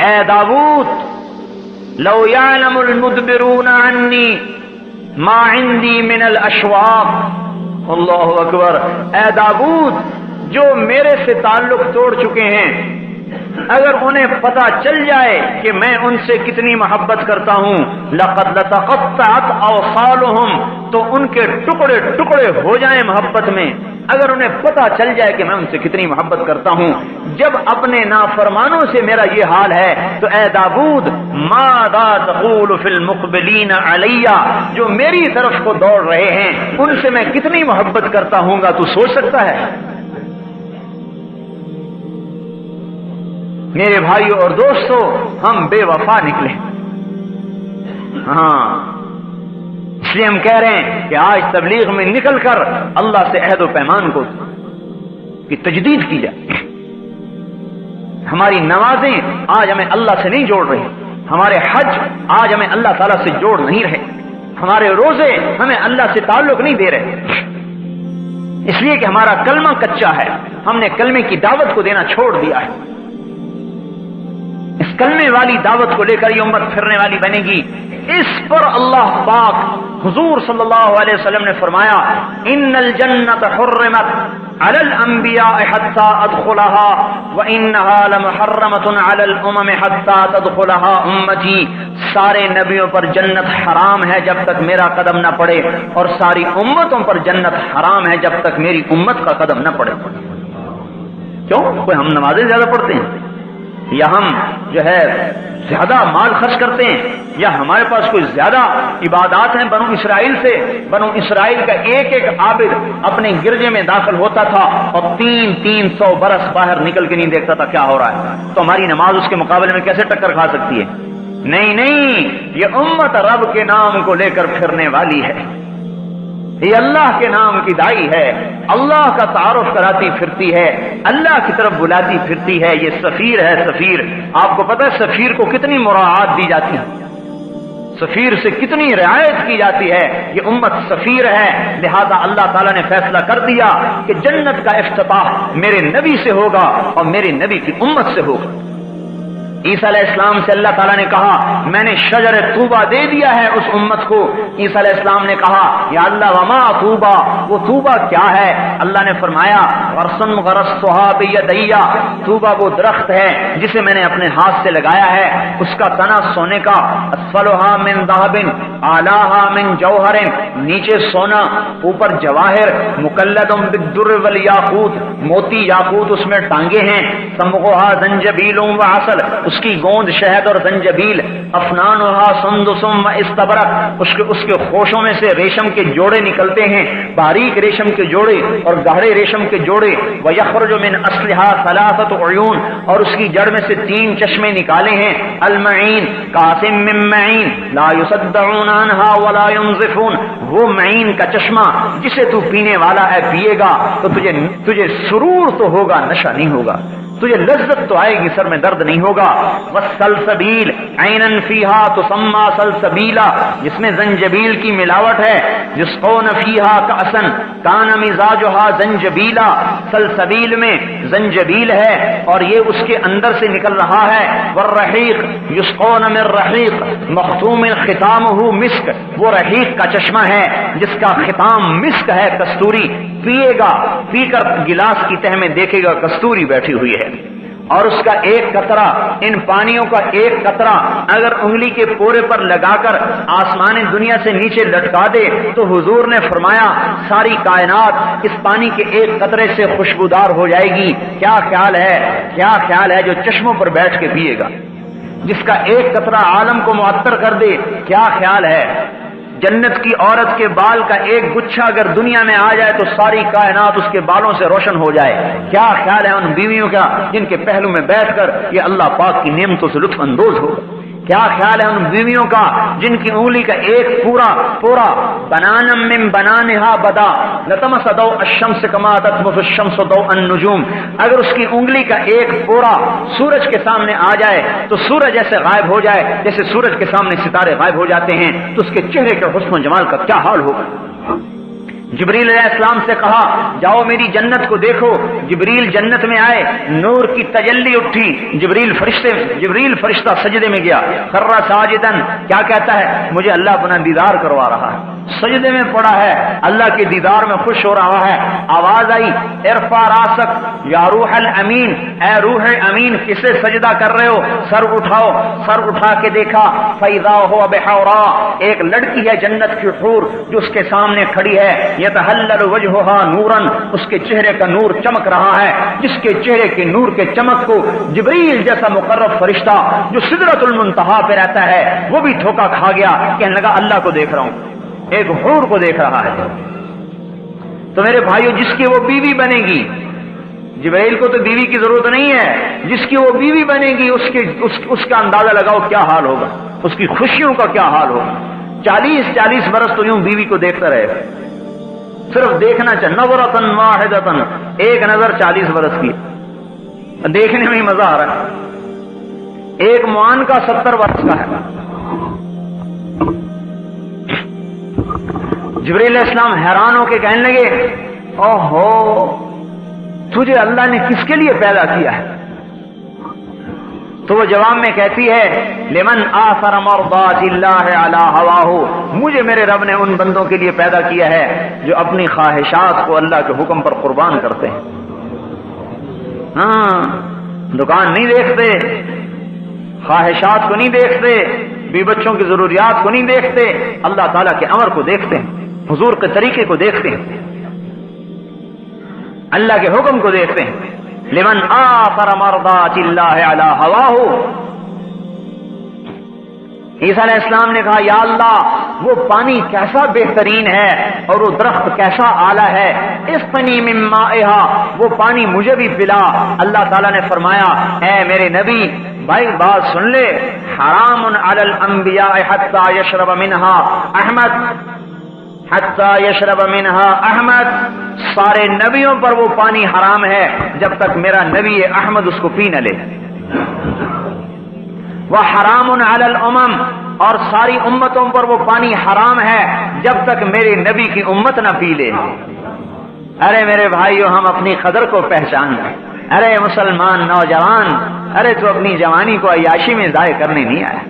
اے داؤد لو یعلم المدبرون عنی ما عندی من الاشواق، اللہ اکبر، اے داؤد جو میرے سے تعلق توڑ چکے ہیں، اگر انہیں پتہ چل جائے کہ میں ان سے کتنی محبت کرتا ہوں، لقد لتقطعت اوصالهم، تو ان کے ٹکڑے ٹکڑے ہو جائیں محبت میں، اگر انہیں پتہ چل جائے کہ میں ان سے کتنی محبت کرتا ہوں۔ جب اپنے نافرمانوں سے میرا یہ حال ہے تو اے داؤد ماذا تقول فی المقبلین علی، جو میری طرف کو دوڑ رہے ہیں ان سے میں کتنی محبت کرتا ہوں گا، تو سوچ سکتا ہے؟ میرے بھائیوں اور دوستوں، ہم بے وفا نکلے، ہاں، اس لیے ہم کہہ رہے ہیں کہ آج تبلیغ میں نکل کر اللہ سے عہد و پیمان کو کی تجدید کی جائے۔ ہماری نمازیں آج ہمیں اللہ سے نہیں جوڑ رہی، ہمارے حج آج ہمیں اللہ تعالیٰ سے جوڑ نہیں رہے، ہمارے روزے ہمیں اللہ سے تعلق نہیں دے رہے، اس لیے کہ ہمارا کلمہ کچا ہے، ہم نے کلمے کی دعوت کو دینا چھوڑ دیا ہے۔ اس کلمے والی دعوت کو لے کر یہ امت پھرنے والی بنے گی۔ اس پر اللہ پاک حضور صلی اللہ علیہ وسلم نے فرمایا ان الجنت حرمت علی الانبیاء حتی ادخلها وانها لمحرمۃ علی الامم حتی تدخلها امتی، سارے نبیوں پر جنت حرام ہے جب تک میرا قدم نہ پڑے، اور ساری امتوں پر جنت حرام ہے جب تک میری امت کا قدم نہ پڑے۔ کیوں؟ کوئی ہم نمازیں زیادہ پڑھتے ہیں، یا ہم جو ہے زیادہ مال خرچ کرتے ہیں، یا ہمارے پاس کوئی زیادہ عبادات ہیں بنو اسرائیل سے؟ بنو اسرائیل کا ایک ایک عابد اپنے گرجے میں داخل ہوتا تھا اور 300 برس باہر نکل کے نہیں دیکھتا تھا کیا ہو رہا ہے، تو ہماری نماز اس کے مقابلے میں کیسے ٹکر کھا سکتی ہے؟ نہیں، یہ امت رب کے نام کو لے کر پھرنے والی ہے، یہ اللہ کے نام کی دائی ہے، اللہ کا تعارف کراتی پھرتی ہے، اللہ کی طرف بلاتی پھرتی ہے، یہ سفیر ہے۔ سفیر، آپ کو پتہ ہے سفیر کو کتنی مراعات دی جاتی ہے، سفیر سے کتنی رعایت کی جاتی ہے، یہ امت سفیر ہے، لہذا اللہ تعالیٰ نے فیصلہ کر دیا کہ جنت کا افتتاح میرے نبی سے ہوگا اور میرے نبی کی امت سے ہوگا۔ عیسیٰ علیہ السلام سے اللہ تعالیٰ نے کہا میں نے شجر طوبہ دے دیا ہے اس امت کو۔ عیسیٰ علیہ السلام نے کہا یا اللہ وما طوبہ، وہ طوبہ کیا ہے؟ اللہ نے فرمایا غرسن غرستھا بیدیا، طوبہ وہ درخت ہے جسے میں نے اپنے ہاتھ سے لگایا ہے، اس کا تنا سونے کا، اسفلھا من ذھب اعلیھا من جوہر، نیچے سونا اوپر جواہر، مکلد بالدر والیاقوت، موتی یاقوت اس میں ٹانگے ہیں، سمغھا زنجبیل وعسل، اس کی گوند شہد اور زنجبیل، افنانھا سندس واستبرق، اس کے خوشوں میں سے ریشم کے جوڑے نکلتے ہیں، باریک ریشم کے جوڑے اور گہرے ریشم کے جوڑے، ویخرج من اصلھا ثلاثۃ عیون، اور اس کی جڑ میں سے 3 چشمے نکالے ہیں، المعین قاسم من معین لا یصدعون عنھا ولا ينزفون، وہ معین کا چشمہ جسے تو پینے والا ہے پیے گا تو تجھے سرور تو ہوگا، نشہ نہیں ہوگا، تجھے لذت تو آئے گی، سر میں درد نہیں ہوگا۔ والسلسبیل عینا فیہا تسمی سلسبیلا، جس میں زنجبیل کی ملاوٹ ہے، یسقون فیہا کأسا کان مزاجھا زنجبیلا، سلسبیل میں زنجبیل ہے اور یہ اس کے اندر سے نکل رہا ہے۔ والرحیق یسقون من رحیق مختوم ختامہ مسک، وہ رحیق کا چشمہ ہے جس کا ختام مسک ہے، کستوری، پیے گا، پی کر گلاس کی تہ میں دیکھے گا کستوری بیٹھی ہوئی ہے، اور اس کا ایک قطرہ، ان پانیوں کا ایک قطرہ اگر انگلی کے پورے پر لگا کر آسمان دنیا سے نیچے لٹکا دے تو حضور نے فرمایا ساری کائنات اس پانی کے ایک قطرے سے خوشبودار ہو جائے گی۔ کیا خیال ہے جو چشموں پر بیٹھ کے پیے گا، جس کا ایک قطرہ عالم کو معطر کر دے، کیا خیال ہے؟ جنت کی عورت کے بال کا ایک گچھا اگر دنیا میں آ جائے تو ساری کائنات اس کے بالوں سے روشن ہو جائے۔ کیا خیال ہے ان بیویوں کا جن کے پہلو میں بیٹھ کر یہ اللہ پاک کی نعمتوں سے لطف اندوز ہوگا؟ کیا خیال ہے ان بیویوں کا جن کی انگلی کا ایک پورا بنانم من بنانھا بدا لتمس ضوء الشمس کما تطمس الشمس ضوء النجوم، اگر اس کی انگلی کا ایک پورا سورج کے سامنے آ جائے تو سورج ایسے غائب ہو جائے جیسے سورج کے سامنے ستارے غائب ہو جاتے ہیں، تو اس کے چہرے کے حسن و جمال کا کیا حال ہوگا؟ جبریل علیہ السلام سے کہا جاؤ میری جنت کو دیکھو. جبریل جنت میں آئے, نور کی تجلی اٹھی, جبریل فرشتہ سجدے میں گیا, خر ساجدن. کیا کہتا ہے؟ مجھے اللہ اپنا دیدار کروا رہا ہے. سجدے میں پڑا ہے, اللہ کے دیدار میں خوش ہو رہا ہے. آواز آئی ارفع راسک یا روح الامین, اے روح امین کسے سجدہ کر رہے ہو؟ سر اٹھاؤ. سر اٹھا کے دیکھا فاذا هو بحوراء, ایک لڑکی ہے جنت کی حور جو اس کے سامنے کھڑی ہے. یتحلل وجهها نورا, اس کے چہرے کا نور چمک رہا ہے. جس کے چہرے کے نور کے چمک کو جبریل جیسا مقرب فرشتہ جو سدرۃ المنتہا پہ رہتا ہے وہ بھی دھوکہ کھا گیا. کہنے لگا اللہ کو دیکھ رہا ہوں, ایک حور کو دیکھ رہا ہے. تو میرے بھائیو جس کی وہ بیوی بنے گی, جبرائیل کو تو بیوی کی ضرورت نہیں ہے, جس کی وہ بیوی بنے گی اس کا اندازہ لگاؤ کیا حال ہوگا, اس کی خوشیوں کا کیا حال ہوگا. 40 برس تو یوں بیوی کو دیکھتا رہے, صرف دیکھنا چاہے, نظرۃ واحدۃ, ایک نظر 40 برس کی, دیکھنے میں ہی مزہ آ رہا ہے. ایک معان کا 70 برس کا ہے. جبریل علیہ السلام حیران ہو کے کہنے لگے اوہو تجھے اللہ نے کس کے لیے پیدا کیا ہے؟ تو وہ جواب میں کہتی ہے لمن آثر مرضات اللہ علی ہواہ, مجھے میرے رب نے ان بندوں کے لیے پیدا کیا ہے جو اپنی خواہشات کو اللہ کے حکم پر قربان کرتے ہیں. ہاں, دکان نہیں دیکھتے, خواہشات کو نہیں دیکھتے, بی بچوں کی ضروریات کو نہیں دیکھتے, اللہ تعالیٰ کے امر کو دیکھتے ہیں, حضور کے طریقے کو دیکھتے ہیں, اللہ کے حکم کو دیکھتے ہیں. لمن آثر مرضات اللہ علی ہواہ. عیسیٰ علیہ السلام نے کہا یا اللہ وہ پانی کیسا بہترین ہے اور وہ درخت کیسا اعلیٰ ہے, اسقنی من مائہا, وہ پانی مجھے بھی پلا. اللہ تعالیٰ نے فرمایا اے میرے نبی بھائی بات سن لے, حرام علی الانبیاء حتی یشرب منہا احمد, حتی یشرب منہا احمد, سارے نبیوں پر وہ پانی حرام ہے جب تک میرا نبی احمد اس کو پی نہ لے. وحرام علی الامم, اور ساری امتوں پر وہ پانی حرام ہے جب تک میرے نبی کی امت نہ پی لے. ارے میرے بھائیو ہم اپنی قدر کو پہچان لیں. ارے مسلمان نوجوان, ارے تو اپنی جوانی کو عیاشی میں ضائع کرنے نہیں آیا,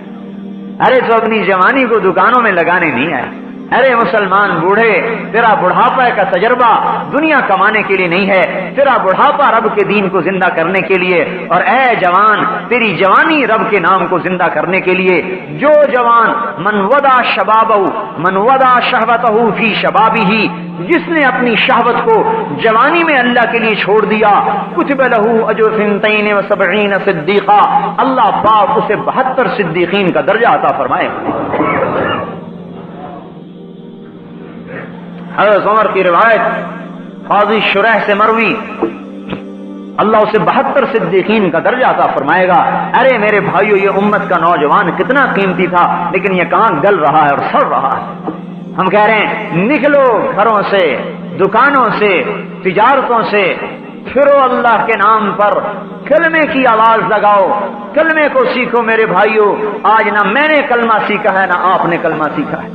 ارے تو اپنی جوانی کو دکانوں میں لگانے نہیں آیا. ارے مسلمان بوڑھے, تیرا بڑھاپا کا تجربہ دنیا کمانے کے لیے نہیں ہے, تیرا بڑھاپا رب کے دین کو زندہ کرنے کے لیے. اور اے جوان تیری جوانی رب کے نام کو زندہ کرنے کے لیے. جو جوان من ودا شبابہ من ودا شہوتہ فی شبابہ, جس نے اپنی شہوت کو جوانی میں اللہ کے لیے چھوڑ دیا, کتب لہ اجر 72 صدیقہ, اللہ پاک اسے 72 صدیقین کا درجہ عطا فرمائے. حضرت عمر کی روایت قاضی شریح سے مروی, اللہ اسے 72 صدیقین کا درجہ عطا فرمائے گا. ارے میرے بھائیو یہ امت کا نوجوان کتنا قیمتی تھا, لیکن یہ کہاں گل رہا ہے اور سڑ رہا ہے. ہم کہہ رہے ہیں نکلو گھروں سے, دکانوں سے, تجارتوں سے, پھرو اللہ کے نام پر, کلمے کی آواز لگاؤ, کلمے کو سیکھو میرے بھائیو. آج نہ میں نے کلمہ سیکھا ہے نہ آپ نے کلمہ سیکھا ہے,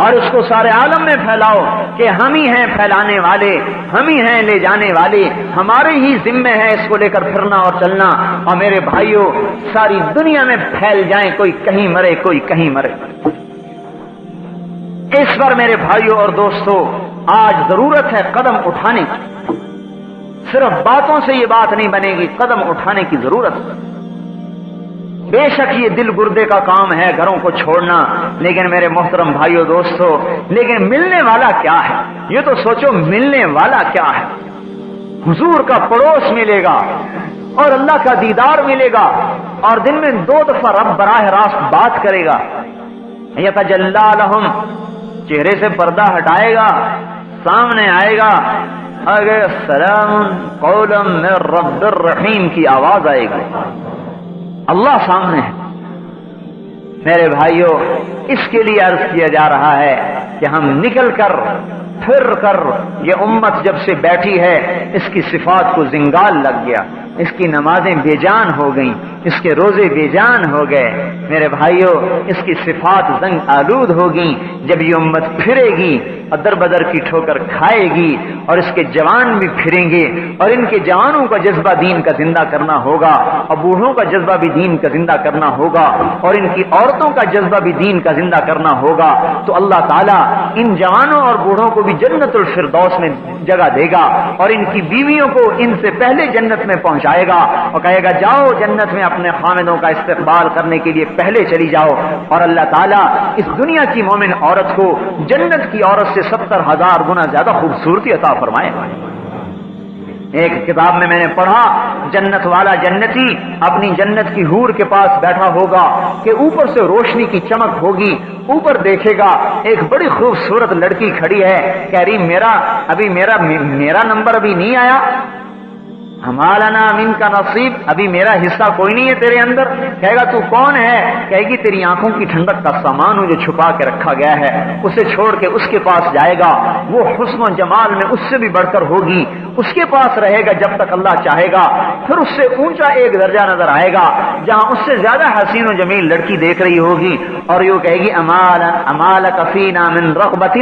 اور اس کو سارے عالم میں پھیلاؤ کہ ہم ہی ہیں پھیلانے والے, ہم ہی ہیں لے جانے والے, ہمارے ہی ذمے ہے اس کو لے کر پھرنا اور چلنا. اور میرے بھائیوں ساری دنیا میں پھیل جائیں, کوئی کہیں مرے کوئی کہیں مرے. اس پر میرے بھائیوں اور دوستوں آج ضرورت ہے قدم اٹھانے کی. صرف باتوں سے یہ بات نہیں بنے گی, قدم اٹھانے کی ضرورت ہے. بے شک یہ دل گردے کا کام ہے گھروں کو چھوڑنا, لیکن میرے محترم بھائیوں دوستو لیکن ملنے والا کیا ہے؟ یہ تو سوچو ملنے والا کیا ہے. حضور کا پڑوس ملے گا اور اللہ کا دیدار ملے گا, اور دن میں 2 دفعہ رب براہ راست بات کرے گا. یتجلی لہم, چہرے سے پردہ ہٹائے گا, سامنے آئے گا, اگر سلام قولا من رب الرحیم کی آواز آئے گی, اللہ سامنے ہے. میرے بھائیوں اس کے لیے عرض کیا جا رہا ہے کہ ہم نکل کر پھر کر, یہ امت جب سے بیٹھی ہے اس کی صفات کو زنگال لگ گیا, اس کی نمازیں بے جان ہو گئیں, اس کے روزے بے جان ہو گئے. میرے بھائیوں اس کی صفات زنگ آلود ہوگی. جب یہ امت پھرے گی ادر بدر کی ٹھوکر کھائے گی اور اس کے جوان بھی پھریں گے اور ان کے جوانوں کا جذبہ دین کا زندہ کرنا ہوگا اور بوڑھوں کا جذبہ بھی دین کا زندہ کرنا ہوگا اور ان کی عورتوں کا جذبہ بھی دین کا زندہ کرنا ہوگا، تو اللہ تعالیٰ ان جوانوں اور بوڑھوں کو بھی جنت الفردوس میں جگہ دے گا اور ان کی بیویوں کو ان سے پہلے جنت میں پہنچائے گا اور کہے گا جاؤ جنت میں اپنے خامدوں کا استقبال کرنے کے لیے پہلے چلی جاؤ، اور اللہ تعالیٰ اس دنیا کی مومن عورت کو جنت کی عورت سے 70,000 گنا زیادہ خوبصورتی عطا فرمائے۔ ایک کتاب میں نے پڑھا، جنت والا جنتی اپنی جنت کی حور کے پاس بیٹھا ہوگا کہ اوپر سے روشنی کی چمک ہوگی، اوپر دیکھے گا ایک بڑی خوبصورت لڑکی کھڑی ہے، کہہ رہی میرا نمبر ابھی نہیں آیا، ہمالانا من کا نصیب، ابھی میرا حصہ کوئی نہیں ہے تیرے اندر۔ کہے گا تو کون ہے؟ کہے گی تیری آنکھوں کی ٹھنڈک کا سامان جو چھپا کے رکھا گیا ہے، اسے چھوڑ کے اس کے پاس جائے گا، وہ حسن و جمال میں اس سے بھی بڑھ کر ہوگی، اس کے پاس رہے گا جب تک اللہ چاہے گا، پھر اس سے اونچا ایک درجہ نظر آئے گا جہاں اس سے زیادہ حسین و جمیل لڑکی دیکھ رہی ہوگی اور یہ کہے گی امالک فینا من رغبت،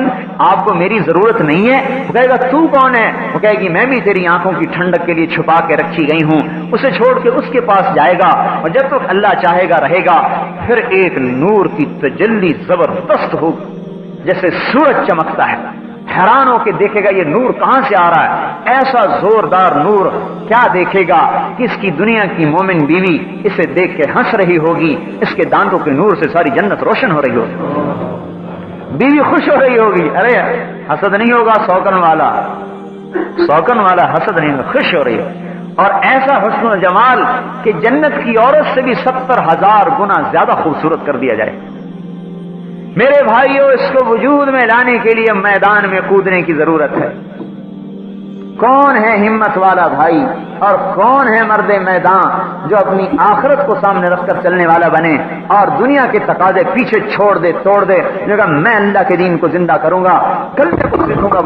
آپ کو میری ضرورت نہیں ہے؟ وہ کہے گا تو کون ہے؟ وہ کہے گی میں بھی تیری آنکھوں کی ٹھنڈک کے لیے چھپا کے رکھی گئی ہوں، اسے چھوڑ کے اس کے پاس جائے گا اور جب تک اللہ چاہے گا رہے گا، پھر ایک نور کی تجلی زبردست ہوگی جیسے سورج چمکتا ہے، حیران ہو کے دیکھے گا یہ نور کہاں سے آ رہا ہے، ایسا زوردار نور کیا دیکھے گا کہ اس کی دنیا کی مومن بیوی اسے دیکھ کے ہنس رہی ہوگی، اس کے دانتوں کے نور سے ساری جنت روشن ہو رہی ہوگی، بیوی خوش ہو رہی ہوگی، ارے حسد نہیں ہوگا سوکن والا حسد نہیں ہوگا، خوش ہو رہی ہوگی، اور ایسا حسن و جمال کہ جنت کی عورت سے بھی 70,000 گنا زیادہ خوبصورت کر دیا جائے۔ میرے بھائیوں، اس کو وجود میں لانے کے لیے میدان میں کودنے کی ضرورت ہے۔ کون ہے ہمت والا بھائی اور کون ہے مرد میدان جو اپنی آخرت کو سامنے رکھ کر چلنے والا بنے اور دنیا کے تقاضے پیچھے چھوڑ دے، توڑ دے، میں اللہ کے دین کو زندہ کروں گا، کل میں کچھ لکھوں گا۔